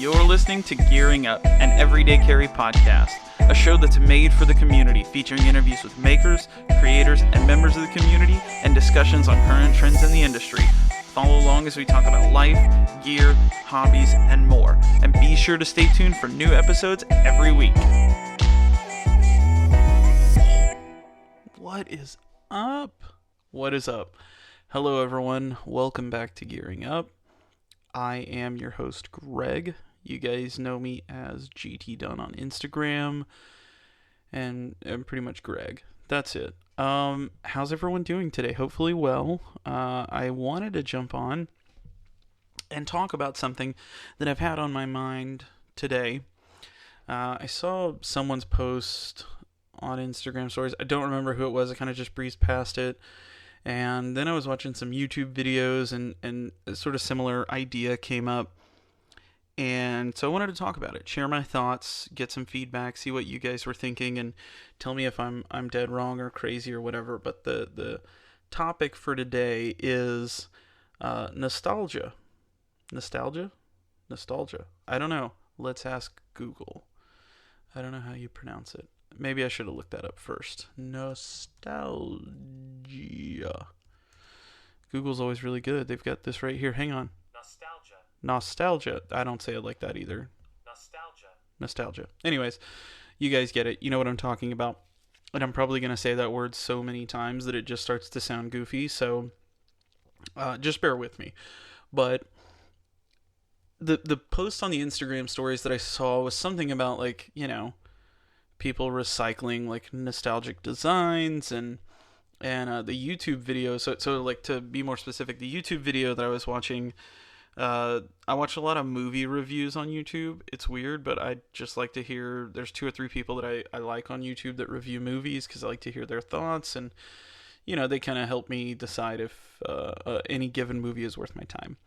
You're listening to Gearing Up, an everyday carry podcast, a show that's made for the community, featuring interviews with makers, creators, and members of the community, and discussions on current trends in the industry. Follow along as we talk about life, gear, hobbies, and more. And be sure to stay tuned for new episodes every week. What is up? What is up? Hello everyone, welcome back to Gearing Up. I am your host, Greg. You guys know me as gtdunn on Instagram, and I'm pretty much Greg. That's it. How's everyone doing today? Hopefully well. I wanted to jump on and talk about something that I've had on my mind today. I saw someone's post on Instagram stories. I don't remember who it was. I kind of just breezed past it. And then I was watching some YouTube videos and a sort of similar idea came up. And so I wanted to talk about it, share my thoughts, get some feedback, see what you guys were thinking, and tell me if I'm dead wrong or crazy or whatever. But the topic for today is nostalgia. Nostalgia? Nostalgia. I don't know. Let's ask Google. I don't know how you pronounce it. Maybe I should have looked that up first. Nostalgia. Google's always really good. They've got this right here. Hang on. Nostalgia. I don't say it like that either. Nostalgia. Anyways, you guys get it. You know what I'm talking about. And I'm probably going to say that word so many times that it just starts to sound goofy. So just bear with me. But the post on the Instagram stories that I saw was something about, like, you know, people recycling like nostalgic designs and the YouTube video. So like, to be more specific, the YouTube video that I was watching, I watch a lot of movie reviews on YouTube. It's weird, but I just like to hear, there's 2 or 3 people that I like on YouTube that review movies because I like to hear their thoughts, and you know, they kind of help me decide if any given movie is worth my time.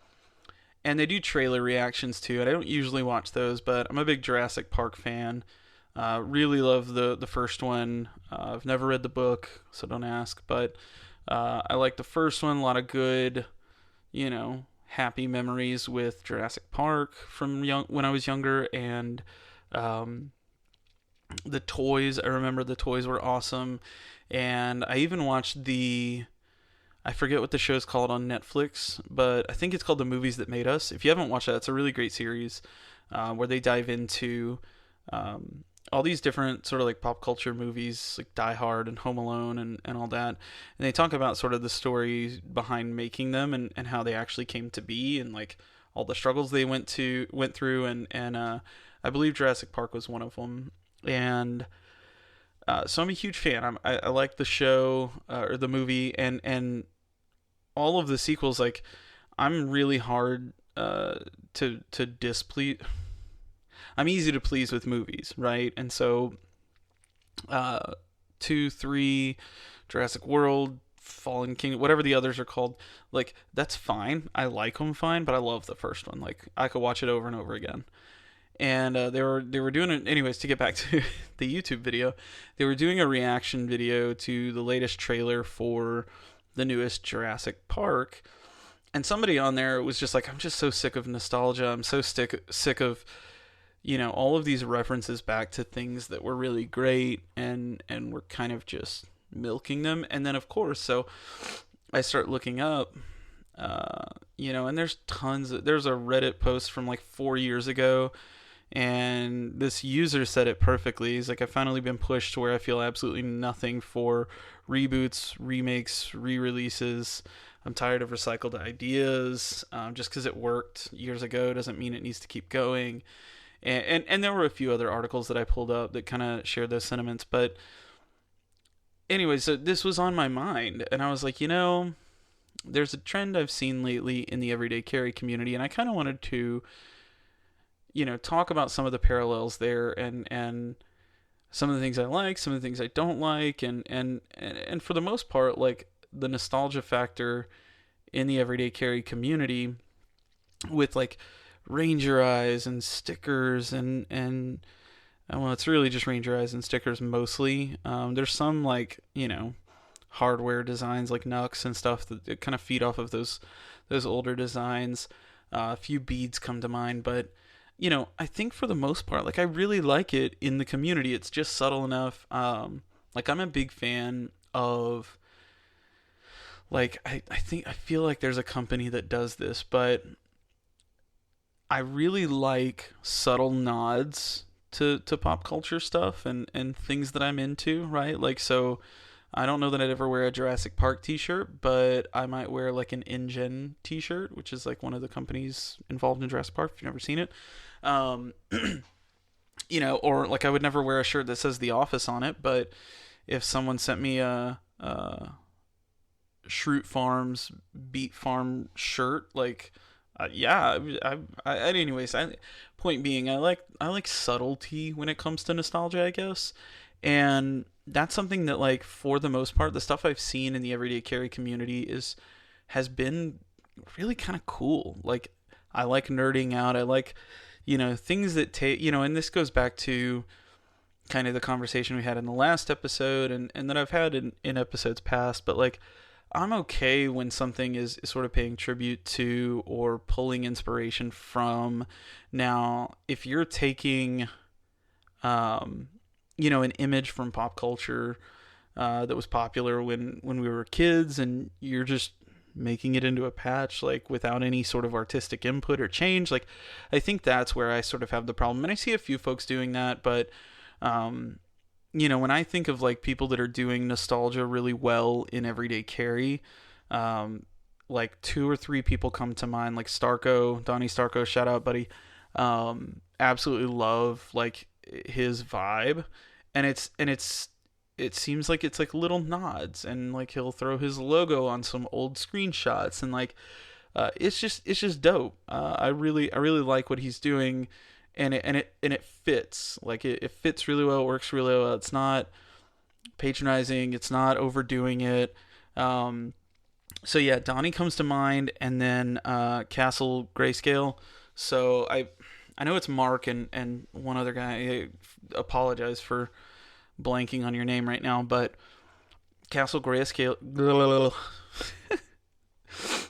And they do trailer reactions too, and I don't usually watch those, but I'm a big Jurassic Park fan. Really love the first one. I've never read the book, so don't ask, but I like the first one. A lot of good, you know, happy memories with Jurassic Park from when I was younger, and the toys. I remember the toys were awesome, and I even watched I forget what the show's called on Netflix, but I think it's called The Movies That Made Us. If you haven't watched that, it's a really great series where they dive into all these different sort of like pop culture movies, like Die Hard and Home Alone and all that. And they talk about sort of the story behind making them and how they actually came to be, and like all the struggles they went through. And I believe Jurassic Park was one of them. And so I'm a huge fan. I like the show or the movie, and all of the sequels. Like, I'm really hard to displease. I'm easy to please with movies, right? And so 2, 3, Jurassic World, Fallen Kingdom, whatever the others are called, like, that's fine. I like them fine, but I love the first one. Like, I could watch it over and over again. And they were doing it anyways. To get back to the YouTube video, they were doing a reaction video to the latest trailer for the newest Jurassic Park, and somebody on there was just like, I'm just so sick of nostalgia. I'm so sick of, you know, all of these references back to things that were really great, and we're kind of just milking them. And then, of course, so I start looking up, you know, and there's there's a Reddit post from like 4 years ago, and this user said it perfectly. He's like, I've finally been pushed to where I feel absolutely nothing for reboots, remakes, re-releases. I'm tired of recycled ideas. Just because it worked years ago doesn't mean it needs to keep going. And there were a few other articles that I pulled up that kind of shared those sentiments. But anyway, so this was on my mind, and I was like, you know, there's a trend I've seen lately in the everyday carry community, and I kind of wanted to, you know, talk about some of the parallels there, and some of the things I like, some of the things I don't like, and for the most part, like, the nostalgia factor in the everyday carry community with, like, Ranger eyes and stickers and well, it's really just Ranger eyes and stickers mostly. There's some, like, you know, hardware designs like Nux and stuff that kind of feed off of those older designs. A few beads come to mind, but I think for the most part, like I really like it in the community. It's just subtle enough. Like I'm a big fan of like I feel like there's a company that does this, but I really like subtle nods to pop culture stuff and things that I'm into, right? Like so I don't know that I'd ever wear a Jurassic Park t-shirt, but I might wear like an InGen t-shirt, which is like one of the companies involved in Jurassic Park if you've never seen it. Um, or like I would never wear a shirt that says The Office on it, but if someone sent me a Shroot Farms Beet Farm shirt, like yeah, anyways, point being, I like subtlety when it comes to nostalgia, I guess, and that's something that like for the most part, the stuff I've seen in the everyday carry community is has been really kind of cool. Like I like nerding out. I like things that take and this goes back to kind of the conversation we had in the last episode and that I've had in episodes past, but like I'm okay when something is sort of paying tribute to or pulling inspiration from. Now, if you're taking, an image from pop culture that was popular when we were kids, and you're just making it into a patch like without any sort of artistic input or change, like I think that's where I sort of have the problem. And I see a few folks doing that, but um, when I think of like people that are doing nostalgia really well in everyday carry, um, like two or three people come to mind, like Starco, Donnie Starco, shout out, buddy. Absolutely love like his vibe, it seems like it's like little nods, and like he'll throw his logo on some old screenshots, and like it's just dope. I really like what he's doing, and it fits. Like it fits really well. It works really well. It's not patronizing. It's not overdoing it. Um, so yeah, Donnie comes to mind, and then Castle Grayscale. So I know it's Mark and one other guy. I apologize for blanking on your name right now, but Castle Grayscale.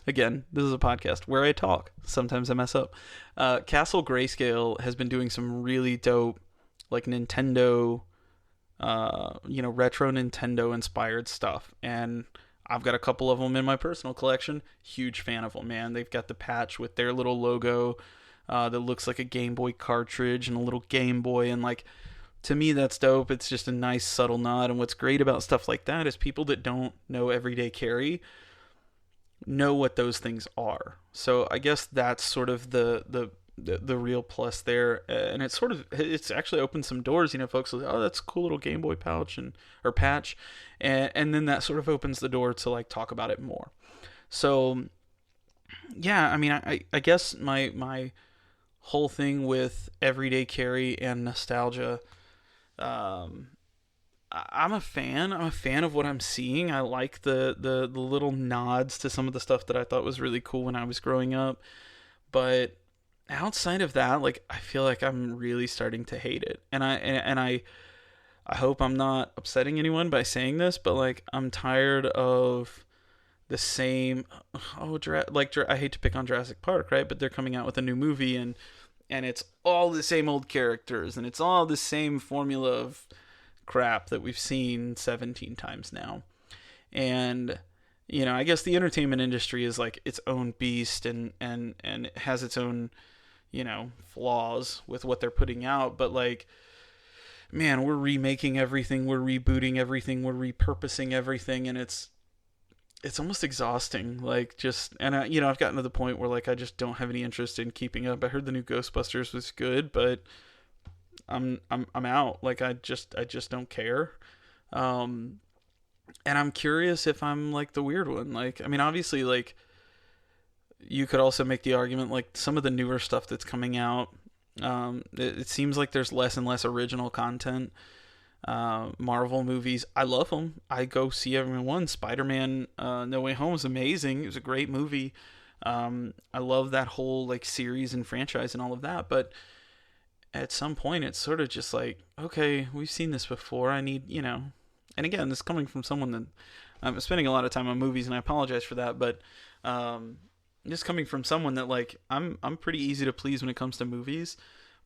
Again, this is a podcast where I talk. Sometimes I mess up. Castle Grayscale has been doing some really dope, like Nintendo, retro Nintendo inspired stuff, and I've got a couple of them in my personal collection. Huge fan of them, man. They've got the patch with their little logo that looks like a Game Boy cartridge and a little Game Boy, and like to me that's dope. It's just a nice subtle nod, and what's great about stuff like that is people that don't know everyday carry know what those things are. So I guess that's sort of the real plus there, and it's actually opened some doors. Folks will say, "Oh, that's a cool little Game Boy pouch or patch," and then that sort of opens the door to like talk about it more. So yeah, I mean, I guess my whole thing with everyday carry and nostalgia, um, I'm a fan. I'm a fan of what I'm seeing. I like the little nods to some of the stuff that I thought was really cool when I was growing up. But outside of that, like I feel like I'm really starting to hate it. And I hope I'm not upsetting anyone by saying this, but like I'm tired of the same I hate to pick on Jurassic Park, right? But they're coming out with a new movie, and it's all the same old characters, and it's all the same formula of crap that we've seen 17 times now. And I guess the entertainment industry is like its own beast, and it has its own flaws with what they're putting out, but like man, we're remaking everything, we're rebooting everything, we're repurposing everything, and it's almost exhausting. Like just and I've gotten to the point where like I just don't have any interest in keeping up. I heard the new Ghostbusters was good, but I'm out. Like I just don't care. Um and I'm curious if I'm like the weird one. Like I mean obviously like you could also make the argument like some of the newer stuff that's coming out, it seems like there's less and less original content. Marvel movies, I love them. I go see everyone. Spider-Man No Way Home is amazing. It was a great movie. I love that whole like series and franchise and all of that, but at some point it's sort of just like, okay, we've seen this before. I need, and again, this is coming from someone that I'm spending a lot of time on movies, and I apologize for that, but just coming from someone that like I'm pretty easy to please when it comes to movies,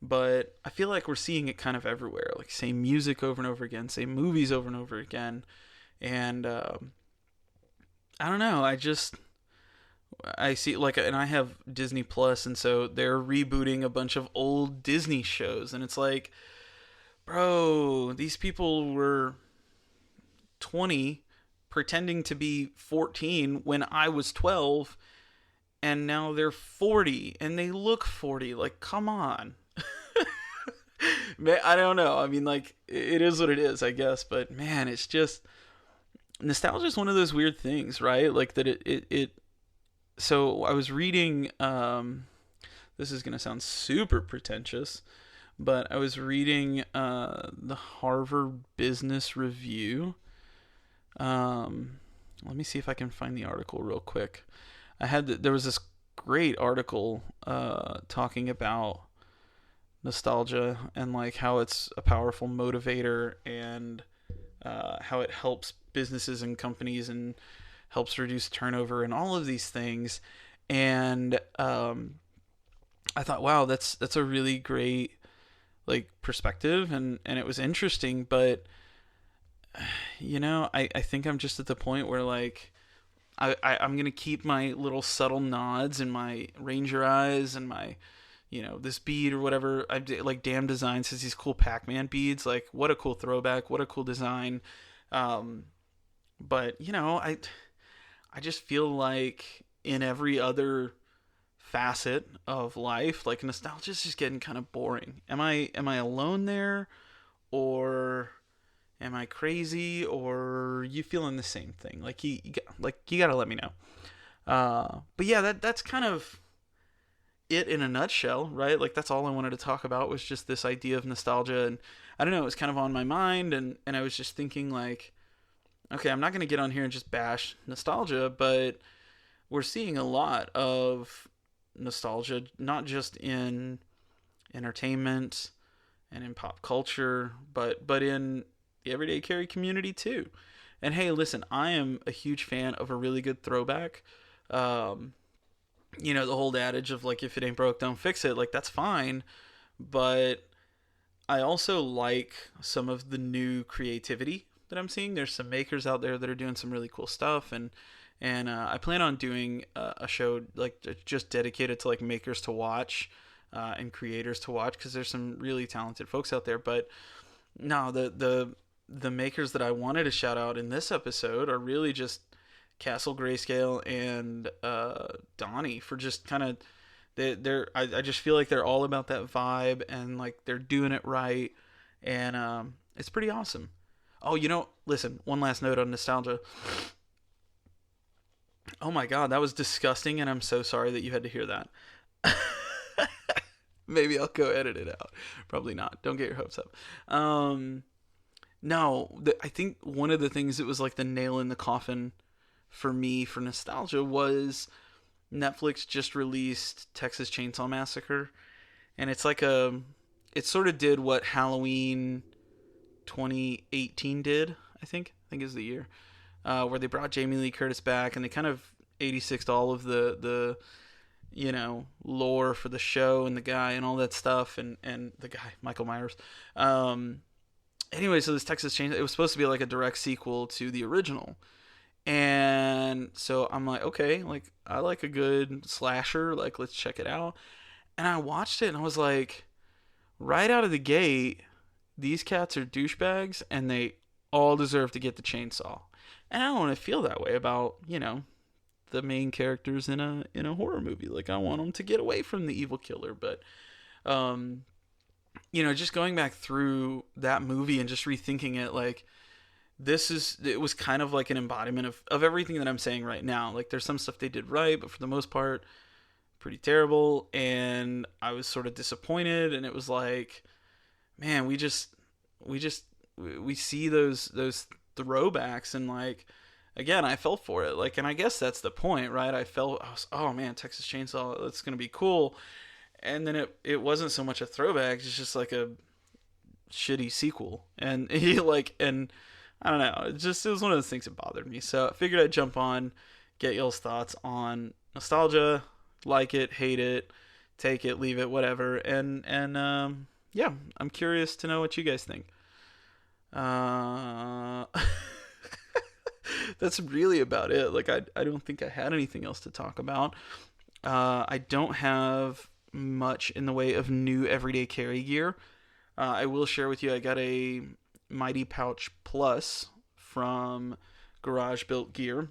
but I feel like we're seeing it kind of everywhere. Like same music over and over again, same movies over and over again, and I don't know. I see like, and I have Disney Plus, and so they're rebooting a bunch of old Disney shows, and it's like, bro, these people were 20 pretending to be 14 when I was 12, and now they're 40 and they look 40. Like, come on. Man, I don't know. I mean, like, it is what it is, I guess, but man, it's just nostalgia is one of those weird things, right? Like that it so I was reading this is going to sound super pretentious, but I was reading the Harvard Business Review. Let me see if I can find the article real quick. There was this great article talking about nostalgia and like how it's a powerful motivator, and how it helps businesses and companies and helps reduce turnover and all of these things. And I thought, wow, that's a really great like perspective, and it was interesting. But I think I'm just at the point where like I'm gonna keep my little subtle nods and my ranger eyes and my this bead or whatever. I like Damn Design says these cool Pac-Man beads. Like, what a cool throwback! What a cool design. But I just feel like in every other facet of life, like nostalgia is just getting kind of boring. Am I alone there, or am I crazy, or you feeling the same thing? Like you gotta let me know. But yeah, that's kind of it in a nutshell, right? Like that's all I wanted to talk about was just this idea of nostalgia, and I don't know, it was kind of on my mind, and I was just thinking like, okay, I'm not gonna get on here and just bash nostalgia, but we're seeing a lot of nostalgia, not just in entertainment and in pop culture, but in the everyday carry community too. And hey, listen, I am a huge fan of a really good throwback. Um, the whole adage of like, if it ain't broke, don't fix it. Like, that's fine. But I also like some of the new creativity that I'm seeing. There's some makers out there that are doing some really cool stuff, and I plan on doing a show like just dedicated to like makers to watch and creators to watch, because there's some really talented folks out there. But no, the makers that I wanted to shout out in this episode are really just Castle Grayscale and Donnie, for just kind of I just feel like they're all about that vibe, and like they're doing it right, and it's pretty awesome. Oh, listen, one last note on nostalgia. Oh my god, that was disgusting, and I'm so sorry that you had to hear that. Maybe I'll go edit it out. Probably not. Don't get your hopes up. No, I think one of the things that was like the nail in the coffin for me for nostalgia was Netflix just released Texas Chainsaw Massacre, and it's like it sort of did what Halloween 2018 did. I think is the year where they brought Jamie Lee Curtis back, and they kind of 86'd all of the lore for the show and the guy and all that stuff, and the guy Michael Myers. Anyway, so this Texas Chainsaw, it was supposed to be like a direct sequel to the original. And so I'm like, okay, like I like a good slasher, like let's check it out. And I watched it and I was like, right out of the gate, these cats are douchebags and they all deserve to get the chainsaw. And I don't want to feel that way about, the main characters in a horror movie. Like I want them to get away from the evil killer, but just going back through that movie and just rethinking it, like it was kind of like an embodiment of everything that I'm saying right now. Like there's some stuff they did right, but for the most part, pretty terrible. And I was sort of disappointed, and it was like, man, we see those throwbacks, and like, again, I fell for it. Like, and I guess that's the point, right? I was, oh man, Texas Chainsaw, that's going to be cool. And then it wasn't so much a throwback, it's just like a shitty sequel. And and I don't know, it was one of those things that bothered me. So I figured I'd jump on, get y'all's thoughts on nostalgia, like it, hate it, take it, leave it, whatever. Yeah, I'm curious to know what you guys think. Uh, that's really about it. Like I don't think I had anything else to talk about. I don't have much in the way of new everyday carry gear. I will share with you. I got a Mighty Pouch Plus from Garage Built Gear.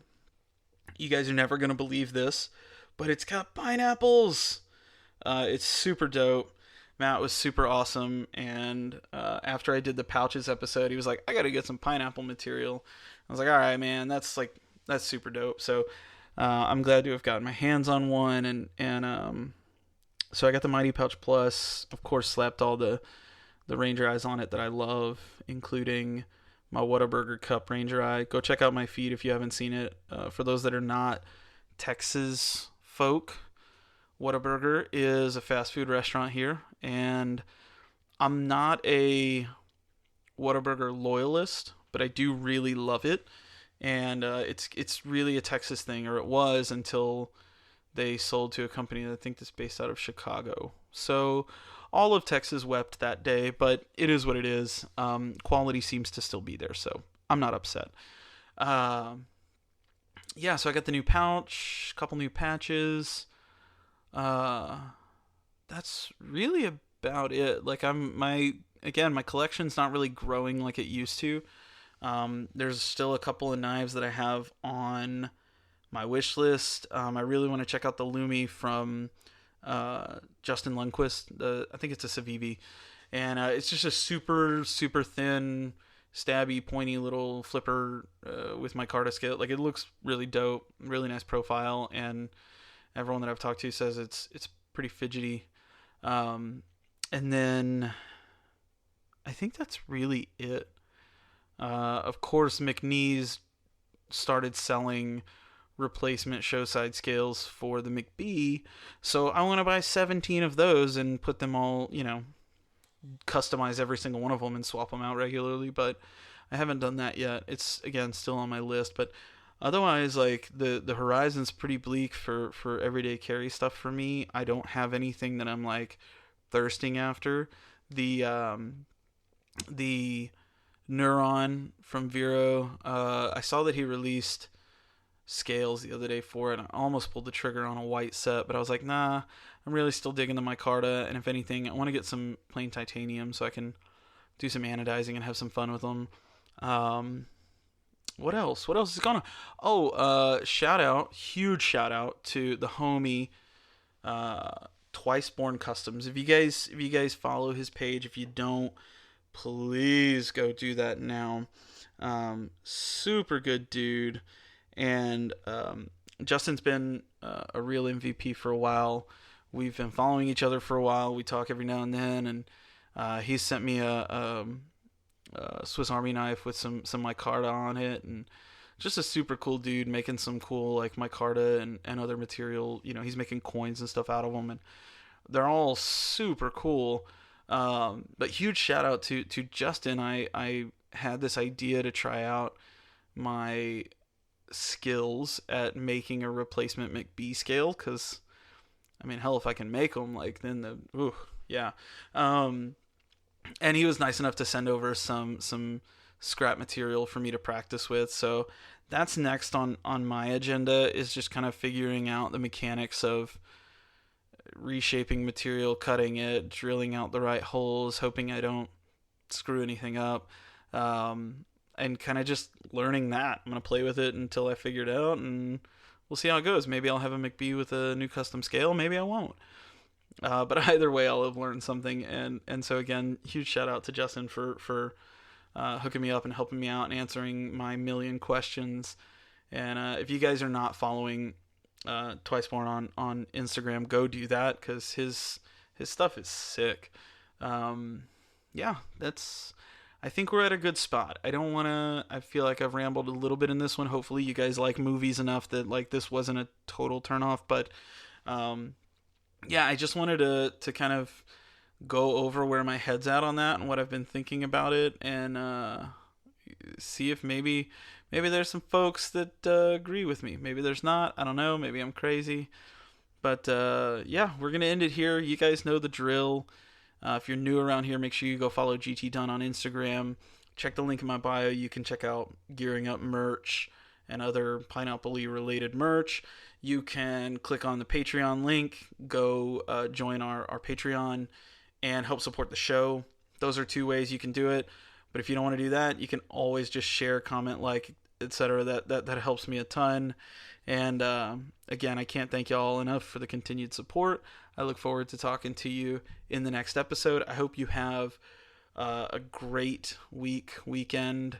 You guys are never gonna believe this, but it's got pineapples. It's super dope. Matt was super awesome, and after I did the pouches episode, he was like, "I got to get some pineapple material." I was like, "All right, man, that's super dope." So I'm glad to have gotten my hands on one, and so I got the Mighty Pouch Plus. Of course, slapped all the Ranger eyes on it that I love, including my Whataburger Cup Ranger Eye. Go check out my feed if you haven't seen it. For those that are not Texas folk, Whataburger is a fast food restaurant here, and I'm not a Whataburger loyalist, but I do really love it, and it's really a Texas thing, or it was until they sold to a company that I think is based out of Chicago. So all of Texas wept that day, but it is what it is. Quality seems to still be there, so I'm not upset. Uh, yeah, so I got the new pouch, a couple new patches. Uh, that's really about it. Like my collection's not really growing like it used to. There's still a couple of knives that I have on my wish list. I really want to check out the Lumi from Justin Lundquist. I think it's a Civivi, and it's just a super super thin, stabby, pointy little flipper with micarta scale. Like it looks really dope, really nice profile, and everyone that I've talked to says it's pretty fidgety. And then I think that's really it. Of course, McNeese started selling replacement show side scales for the McBee, so I want to buy 17 of those and put them all, customize every single one of them and swap them out regularly. But I haven't done that yet. It's again still on my list, but otherwise, like the horizon's pretty bleak for everyday carry stuff for me. I don't have anything that I'm like thirsting after. The Neuron from Vero. I saw that he released scales the other day for it. I almost pulled the trigger on a white set, but I was like, nah, I'm really still digging the micarta, and if anything, I want to get some plain titanium so I can do some anodizing and have some fun with them. Um, what else? What else is going on? Oh, huge shout out to the homie Twiceborn Customs. If you guys follow his page, if you don't, please go do that now. Super good dude, and Justin's been a real MVP for a while. We've been following each other for a while. We talk every now and then, and he's sent me a Swiss Army knife with some micarta on it, and just a super cool dude making some cool like micarta and other material. He's making coins and stuff out of them, and they're all super cool. But huge shout out to Justin. I had this idea to try out my skills at making a replacement McBee scale, because I mean, hell, if I can make them, like then yeah. And he was nice enough to send over some scrap material for me to practice with. So that's next on my agenda, is just kind of figuring out the mechanics of reshaping material, cutting it, drilling out the right holes, hoping I don't screw anything up, and kind of just learning that. I'm going to play with it until I figure it out, and we'll see how it goes. Maybe I'll have a McBee with a new custom scale, maybe I won't. But either way, I'll have learned something, and so again, huge shout out to Justin for hooking me up and helping me out and answering my million questions. And if you guys are not following Twiceborn on Instagram, go do that, because his stuff is sick. Yeah, I think we're at a good spot. I feel like I've rambled a little bit in this one. Hopefully you guys like movies enough that like this wasn't a total turnoff, but yeah, I just wanted to kind of go over where my head's at on that and what I've been thinking about it, and see if maybe there's some folks that agree with me. Maybe there's not. I don't know. Maybe I'm crazy. But yeah, we're gonna end it here. You guys know the drill. If you're new around here, make sure you go follow gtdunn on Instagram. Check the link in my bio. You can check out Gearing Up merch and other Pineapple related merch. You can click on the Patreon link, go join our Patreon, and help support the show. Those are two ways you can do it. But if you don't want to do that, you can always just share, comment, like, etc. That helps me a ton. And again, I can't thank y'all enough for the continued support. I look forward to talking to you in the next episode. I hope you have a great weekend,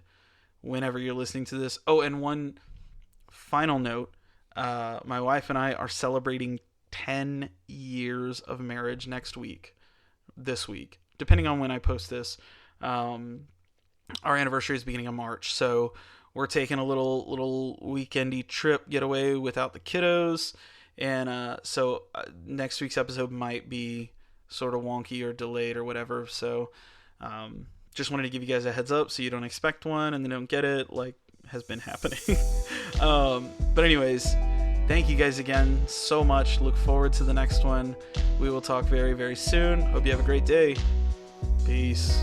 whenever you're listening to this. Oh, and one final note. My wife and I are celebrating 10 years of marriage this week, depending on when I post this. Our anniversary is beginning of March, so we're taking a little weekendy trip getaway without the kiddos, and so next week's episode might be sort of wonky or delayed or whatever. So just wanted to give you guys a heads up so you don't expect one and then don't get it, like has been happening. But anyways, thank you guys again so much. Look forward to the next one. We will talk very, very soon. Hope you have a great day. Peace.